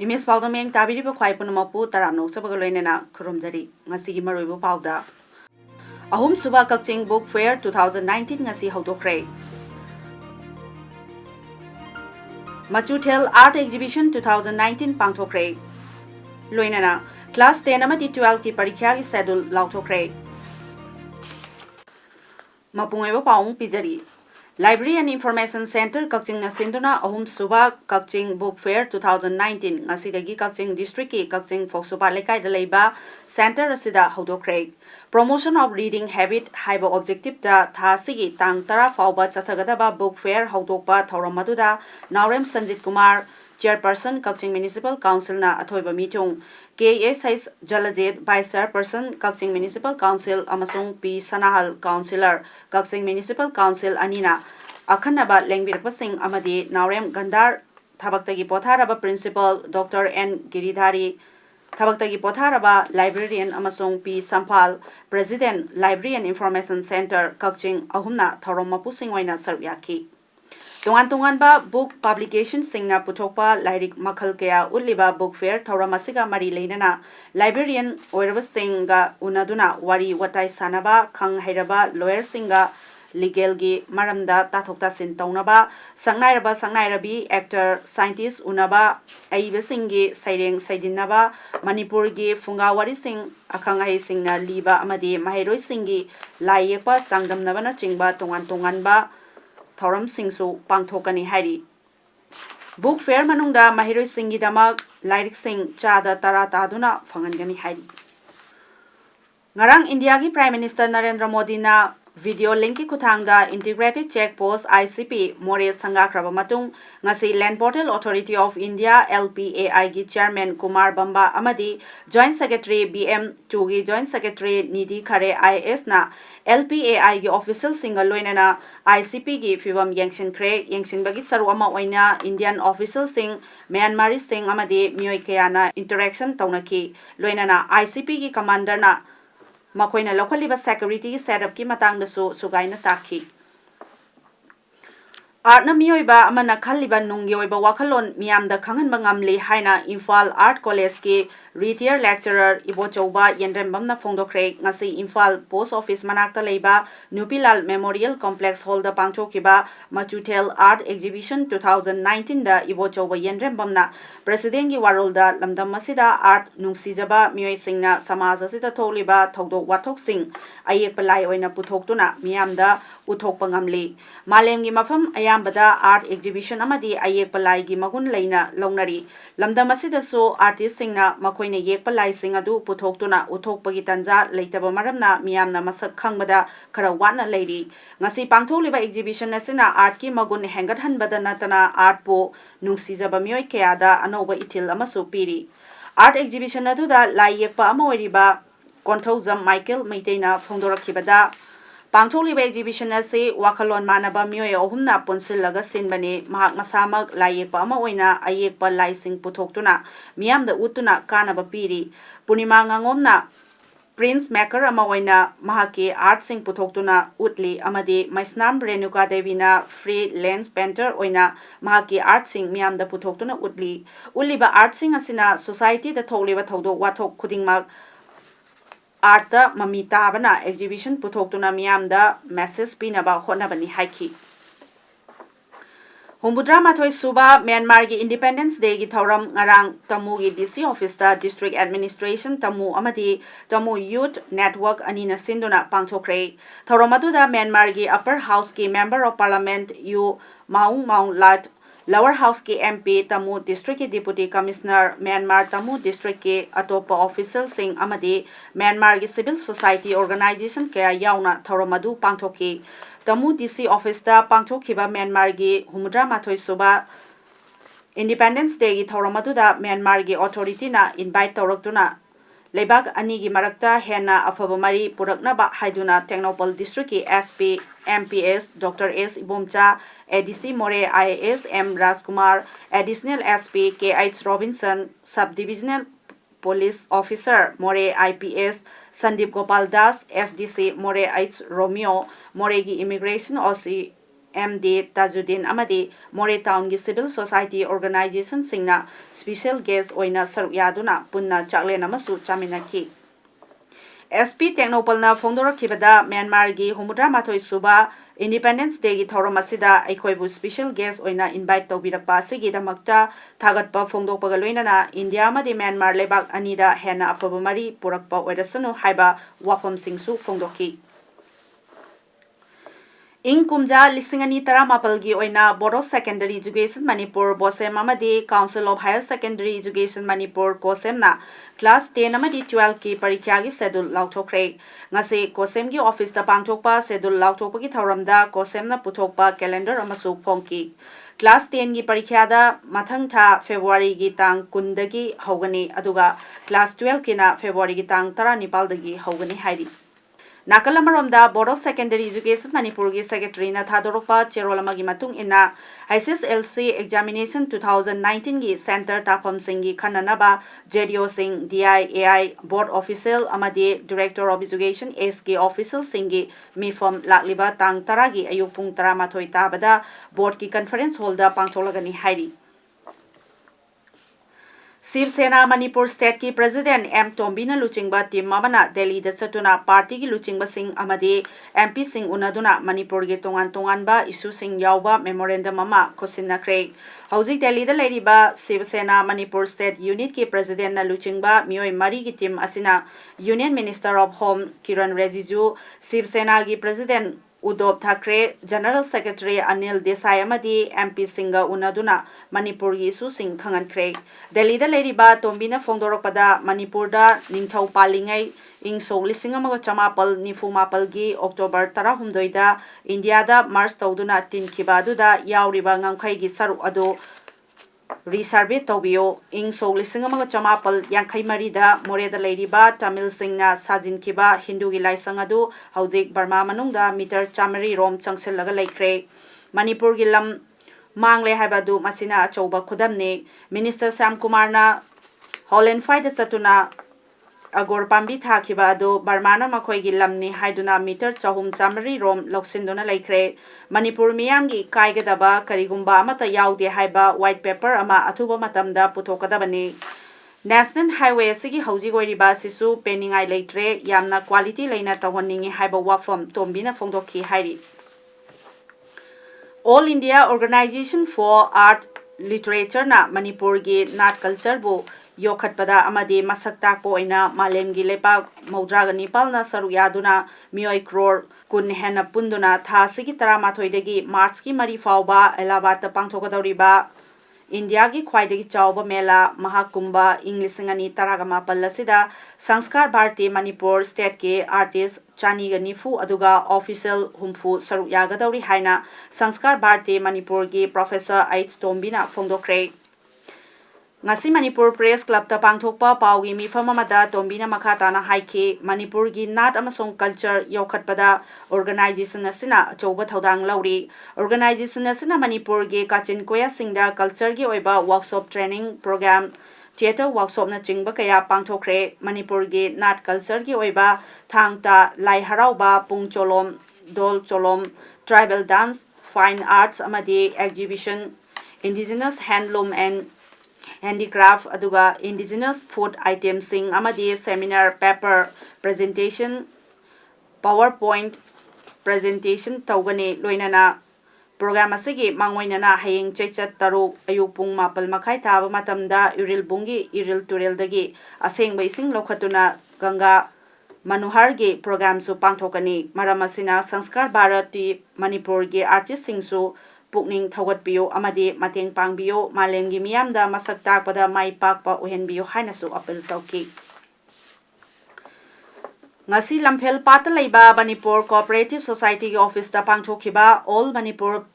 Imis paodam tabiri ba khwai punamapu taramno sabagaloinena khurumjari ngasigi maroibu pauda ahum suba kakching book fair 2019 ngasi haudokre Machuthel art exhibition 2019 pangthokre loinena class 10 amadi 12 ki parikya gi schedule lauthokre mapungaiba paung pijari Library and Information Center Kakching Nasinduna Ahum Suba Kakching Book Fair 2019 Ngasidagi Kakching District ki Kakching Foksupa Lekai da Leiba Center asida Haudokre Promotion of Reading Habit haiba objective da thasigi tang tara fauba chathagadaba book fair haudokpa thaurammaduda Naurem Sanjit Kumar Chairperson Kakching Municipal Council na athoiba mitung KSH Jalajit Vice Chairperson Kakching Municipal Council amasung P Sanahal Councillor Kakching Municipal Council anina akhanaba lengbirakpasing amadi Naurem Gandar Thabaktagi Potharaba Principal Dr. N Giridhari Thabaktagi Potharaba Librarian amasung P Sampal President Library and Information Center Kakching ahumna thaurommapusing waina saryaki Tungan-tunganba book publication singna puthokpa lairik makhal kaya uliba book fair thauramasiga mari leinana librarian oiraba singa unaduna wari watai sanaba khang hairaba lawyer singa legal gi maramda tathokta sin taunaba sangnairabi actor scientist unaba aiba singi saireng saidinaba manipur gi funga wari sing akhang ai singna liba amadi mahairoi singi laiyepa sangdamnabana chingba tungan-tunganba Thoram Singsu Pangthokani Hari Book Fair Manungda Mahiro Singi Damak Lyric Sing Chada Tara Taduna Fangangani Hari Ngarang India ki Prime Minister Narendra Modi na video link ki kuthangda Integrated Check Post ICP More Sangakraba Matung ngasi Land Portal Authority of India LPAI gi Chairman Kumar Bamba amadi Joint Secretary BM2 gi Joint Secretary Nidhi Khare IS na LPAI gi official single loinana ICP gi fivam yangshin kre yangshin bagi saru ama oina Indian official sing Myanmar sing amadi mioi kayana interaction taunaki loinana ICP gi commander na Makoina locally security setup ki matang dasu sugaina taki. Art na miyoiba amana khaliba nungyoiba wakalon miyam da khangan bangamli haina Imphal Art College ki retired lecturer Ibo Chauba Yendrembam na phongdokre ngasi Imphal Post Office manakta leiba Nupilal Memorial Complex Hall da pangthokiba Machuthel Art Exhibition 2019 da Ibo Chauba Yendrembam na President gi warol da lamdam masida art nungsijaba miyoi singna samaj asida tholiba thodok wathok sing ayepalai oina puthoktuna miyam da uthokpa ngamli malem gi mafam ayambada art exhibition amadi ayekpalai gi magun leina longnari lamdam asida so artist singna makoina yekpalai sing adu puthoktuna uthokpagi tanja leitaba maramna miyamna masak khangbada khara wana leiri ngasi pangtholiba exhibition asina art ki magun hengat hanbada natana art po nungsijaba miyoi kayada anoba itil amasu piri art exhibition adu da lai yekpa ama oiriba konthojam Michael Maiteina phongdorakhibada Pangtholiba exhibition ase wakalon manaba miyoi ahumna punsillaga sinbani mahak masamak laiyekpa ama oina ayekpa laising puthoktuna miyamda utuna kanaba piri punima ngangomna Prince Maker ama oina mahaki art sing puthoktuna utli amadi Maisnam Renuka Devina freelance painter oina mahaki art sing miyamda puthoktuna utli uliba art sing asina society da tholiba thodok wathok khudingmak Art da mamita bana exhibition puthoktuna miyamda message pinaba honabani haiki Humbudra mathoi suba Myanmar gi Independence Day gi thauram ngarang Tamu gi DC office da district administration Tamu amadi Tamu youth network anina sinduna pangthokre thauramadu da Myanmar gi upper house ki member of parliament U Maung Lat Lower House ki MP Tamu District ki Deputy Commissioner Myanmar Tamu District ki atopa official sing amadi Myanmar ki civil society organization kaya yauna thauramadu pangthoki Tamu DC office da pangthokiba Myanmar gi humudra mathoi suba Independence Day gi thauramadu da Myanmar gi authority na invite tawraktuna Leibak anigi marakta hena afaba mari puraknaba haiduna Technopol District ki SP MPS Dr. S. Ibomcha, ADC More IAS M. Rajkumar, Additional SP KH Robinson, Subdivisional Police Officer More IPS Sandeep Gopal Das, SDC More H. Romeo, Moregi Immigration OC MD Tajuddin Amadi, More Town Civil Society Organization Singna, Special Guest Oina Saruk Yaduna, Punna Chaklena Masu Chaminaki. SP Technopolna Fongdorakibada Myanmar gi Humudra Mathoi Suba Independence Day gi Thoram asida aikhoibu special guest oina invite tawbirakpa asigi damakta thagatpa fongdokpaga loinana India amadi Myanmar lebak anida hena afaba mari purakpa oirasanu haiba wafam singsu fongdoki. Ing kumja lisingani tara mapalgi oina Board of Secondary Education Manipur Bosem amadi Council of Higher Secondary Education Manipur Kosemna Class 10 amadi 12 ki parikya gi schedule lauthokre ngase Kosem gi office ta pangthokpa schedule lauthokpa gi thoramda Kosemna puthokpa calendar amasu phongki Class 10 gi parikya da mathang tha February gi tang 10 dagi hogani aduga Class 12 kina February gi tang 19 dagi hogani hairi Nakalamaromda Board of Secondary Education Manipur gi Secretary na Thadorokpa Cherolama gi matung ina ISSLC Examination 2019 gi Center Tafam Singh Khananaba JDO Singh DIAI Board Official amadi Director of Education SK Official Singh Mifam Lakliba Tang Taragi Ayupung Taramathoi Tabada Board ki Conference Hall da pangtholagani hairi Shiv Sena Manipur State ki President M. Tombina Luchingba Team Mabana Delhi da Chatuna Party ki Luchingba Singh Amadi MP Singh Unaduna Manipur ge tongan ba issue Singh Yauba Memorandum Ama Kosina Craig Hauzik Delhi da Leriba Shiv Sena Manipur State Unit ki President na Luchingba Mioi Mari ki team asina Union Minister of Home Kiran Rijiju Shiv Sena ki President Uddhav Thackeray, General Secretary Anil Desai amadi MP Singha Unaduna Manipur gi issue Singh khangankre Delhi da leriba Tombina Fongdorakpada Manipur da ningthau palingai ing sok lising amaga chamapal nifu mapal gi October 16 da India da March tawduna tinkhiba aduda yauriba ngamkhai gi saruk adu Resurvey Tobio, Ing So Lising amaga chamapal Yankai Marida, Moreda Ladiba, Tamil Singna Sajin Kiba, Hindu Gilai Sangadu, Hauzik Burma Manunga, Meter Chamari Rom Changsilaga Laikre, Manipur Gilam Mangle Habadu Masina Choba Kudamne, Minister Sam Kumarna, Holland Fight Satuna, Agor Pambi Thakiba do Barmana Makoi Gilamni Haiduna Meter Chahum Chamari Rom Loksindona Laikre, Manipur Miyangi Kaigadaba Karigumba Mata Yaudi Haiba White Paper Ama Atuba Matamda Putokadabani. National Highway Sigi Hauji Goiriba Sisu Peningai Laitre Yamna Quality Laina Tawaningi Haiba Wafam Tombina Fongdoki Hairi. All India Organization for Art Literature na Manipur gi Nat Culture bu Yokhatpada amadi masak takpo ina malemgi lepak maudraga nipal na saruk yaduna mioi crore kun hena punduna tha sigi taramathoidagi March ki mari fauba Allahabad ta pangthokadoriba India ki khwaidagi chawba mela Mahakumbha Inglisingani taragama pallasida Sanskar Bharti Manipur State ke artist Chaniga Nifu aduga official humfu saruk yagadori haina Sanskar Bharti Manipur ki Professor H. Tombina Fongdokre Ngasi Manipur Press Club ta pangthokpa paugi mifam amada Tombina makhatana haiki Manipur gi Nat amasong culture yokhatpada organization asina choba thodang lauri organization asina Manipur gi Kachin Koya singda culture gi oiba workshop training program theater workshop na chingba kaya pangthokre Manipur gi Nat culture gi oiba thangta lai harauba pung cholom dol cholom tribal dance fine arts amadi exhibition indigenous handloom and handicraft aduga indigenous food items sing amadi seminar paper presentation PowerPoint presentation tawgani loinana program asigi mangoinana hayeng chechat taruk ayupung mapal makai taba matamda iril bungi iril turel dagi asengba ising lokhatuna ganga Manuhar ge program su pangthokani maramasina Sanskar Bharati Manipur ge artist sing su Pukning Thagatpio amadi mateng pangbio malemgi miyamda masak takpada mai pakpa uhenbio hainasu apel tauki Ngasi Lamphel Pata Leiba Manipur Cooperative Society ge office ta pangthokhiba All Manipur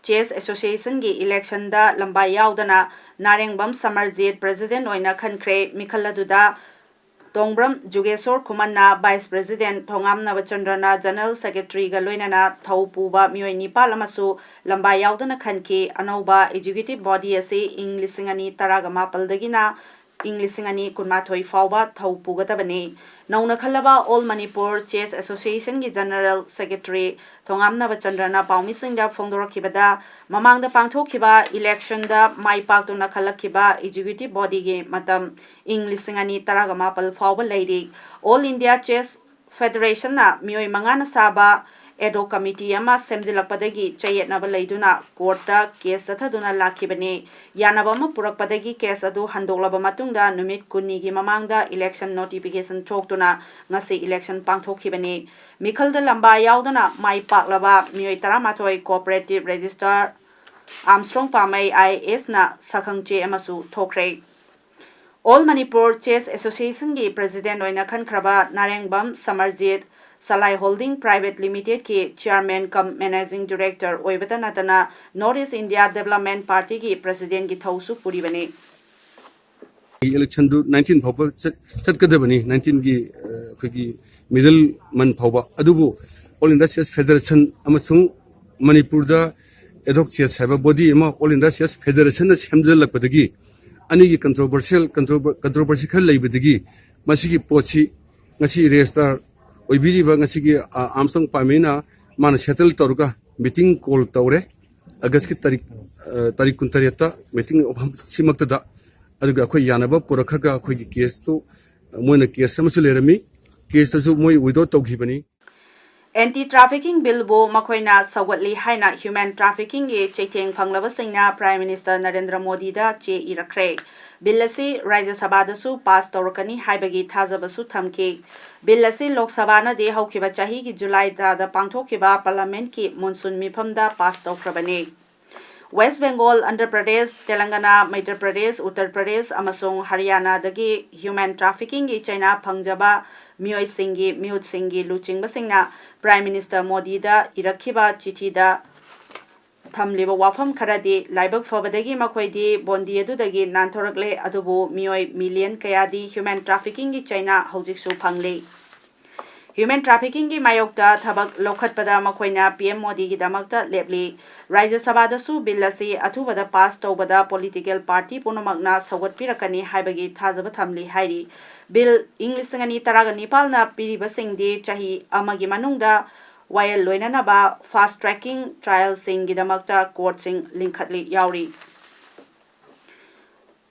Chess Association ge election da lambai yaudana Narengbam Samarjit president oina khankre mikhalladuda Tongbram Jugesor Kumanna Vice President Thongam Navachandrana General Secretary Galoinana Thaupuba Mioi Nipal Amasu Lamba Yaudana Khanki Anoba Executive Body Ase Ing Lisingani Taragama Paldagina Ing Lisingani Kunmathoi Fauba Thaupugatabani Nauna Khalaba All Manipur Chess Association Gi General Secretary Thongam Navachandrana Paumisinga Fongdorakibada Mamangda Pangthokiba Election da Mai Paktuna Khalakiba Executive Body Gi Matam Ing Lisingani Taragama Pal Fauba Lady All India Chess Federation na Mioi Mangana Saba Edo Committee ama Semjilakpadagi Chayetnaba Laiduna Courta Case Sathaduna Lakibane Yanabama Purakpadagi Case Adu Handolaba Matunda Numit Kunigi Mamangda Election Notification Choktuna Ngasi Election Pangthokibane Mikhalda Lamba Yaudana Mai Paklaba Mioi Taramatoi Cooperative Registrar Armstrong Pamay IS na Sakhangche Amasu Thokre All Manipur Chess Association ki President Oina Khankraba Narengbam Samarjit Salai Holding Private Limited ki Chairman cum Managing Director Oibata Natana Northeast India Development Party ki President ki Thausu Puribane Election 19 phawba chatkadabani 19 gi khigi middle man phawba adubu All India Chess Federation amasung Manipur da adhoc chess have body ama All India Chess Federation na semjalakpadagi ani controversial khal leibadagi masigi pochi ngasi register oibiri ba ngasi gi amsang pamina man settle torga meeting call tawre August ki tarik kuntariyata meeting simakta da aduga akhoi yanaba purakhaga akhoi case to moina case samasu lerami case to moi without tawkhibani Anti-trafficking bill bo makoina sawatli haina human trafficking ge chaitheng phanglaba singna Prime Minister Narendra Modi da che irakre bill asi Rajya Sabha da su pass tawrakani haibagi thajabasu thamki bill asi Lok Sabha na de haukiba chahi gi July da pangthokiba parliament ki monsoon mifam da pass tawkrabani West Bengal, Andhra Pradesh, Telangana, Madhya Pradesh, Uttar Pradesh, amasung Haryana dagi human trafficking gi China phangjaba mioi singi mihut singi luchingba singna Prime Minister Modi da irakhiba chithi da thamliba wafam kharadi laibak fabadagi makoidi bondi adudagi nanthorakle adubu mioi million kayadi human trafficking gi China hojiksu phangli Human trafficking ki mayokta thabak lokhatpada makoina PM Modi gi damakta lepli Rajya Sabha da su bill asi athubada pass tawbada political party punamakna sawatpirakani haibagi thajaba thamli hairi bill English ngani taraga nipal na piriba singdi chahi amagi manungda wayal loinana ba fast tracking trial sing gi damakta court sing linkhatli yauri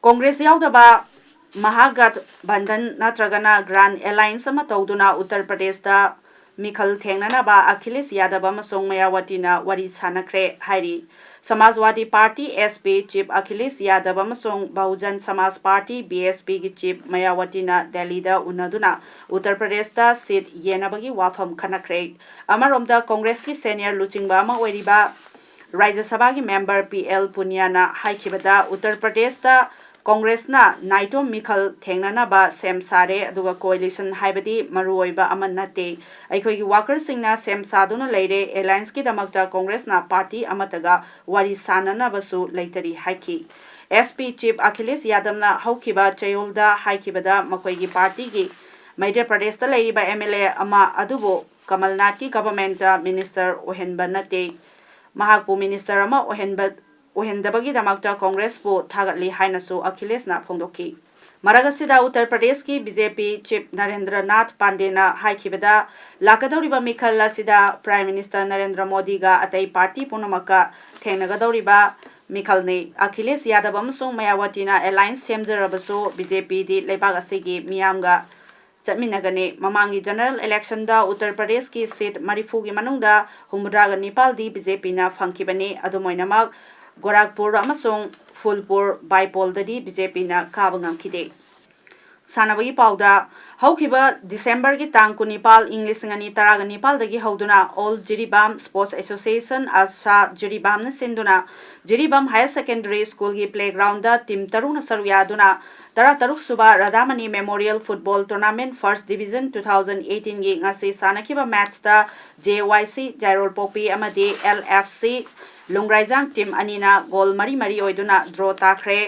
Congress yaudaba Mahagat Bandhan Natragana Grand Alliance ama tawduna Uttar Pradesh da Mikhal Thengnana ba Akhilesh Yadav amasung Mayawati na wari sanakre hairi Samajwadi Party SP Chief Akhilesh Yadav amasung Bahujan Samaj Party BSP gi Chief Mayawati na Delhi da unaduna Uttar Pradesh da seat yenabagi wafam khanakre amaromda Congress ki senior luchingba ama oiriba Rajya Sabha gi member PL Punya na haikibada Uttar Pradesh da Congress na Naito Mikhal Thengnana ba sem sare aduga coalition haibadi maruoiba amanate aikoi gi workers singna sem saduna leire alliance ki damakta Congress na party amataga wari sanana basu leitari haiki SP Chief Akhilesh Yadav na haukiba chayolda haikibada makoi gi party gi Madhya Pradesh ta leiriba MLA ama adubo Kamalnath ki government minister ohenba nate mahakpu minister ama ohendabagi damakta Congress po thagatli hainasu Akhilesh na phongdoki Maragasida Uttar Pradesh ki BJP Chief Narendra Nath Pandey na haikibada lakadoriba mikhal asida Prime Minister Narendra Modi ga atai party punamaka thengnagadoriba mikhal ne Akhilesh Yadav amasung Mayawati na alliance semjarabasu BJP di lebak asigi miyamga Chatminagane Mamangi General Election da Uttar Pradesh ki seat Marifu gi manungda Humraga Nepal di BJP na phangkibani adumoinamak Gorakhpur amasung Phulpur Baipol dadi BJP na kaba ngamkhide Sanabagi pauda haukiba December gi tang kunipal English ngani taraga Nepal dagi hauduna All Jiribam Sports Association asa Jiribam na sinduna Jiribam Higher Secondary School gi playground da team taruna saruyaduna तरह सुबा Radhamani memorial football tournament first division 2018 गी ngasi sanakhiba match ta JYC Jairol Popi amadi LFC Lungraijang team anina goal mari oiduna draw takre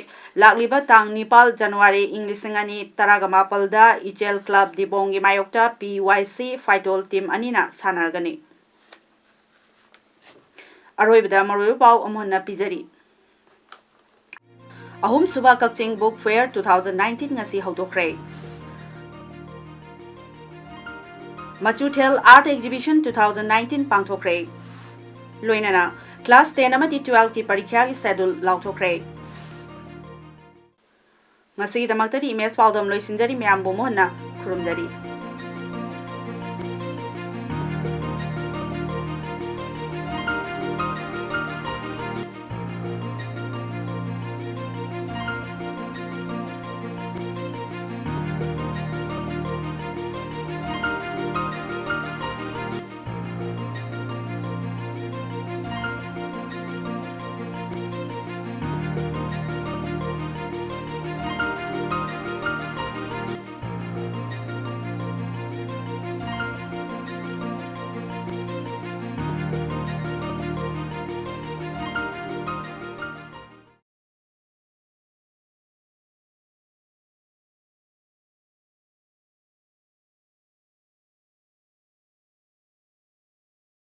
lakliba tang nipal January inglisingani taragama da Ichel Club Dibongi mayokta PYC Faitol team anina sanargani aroibada maroy pau amonna pijari Ahum Suba Kakching Book Fair 2019 ngasi haudokre. Machuthel Art Exhibition 2019 pangthokre. Loinana Class 10 amati 12 ki parikya ki schedule lauthokre. Ngasi damakta di image paodam loisinjari myambo mohna khurumjari.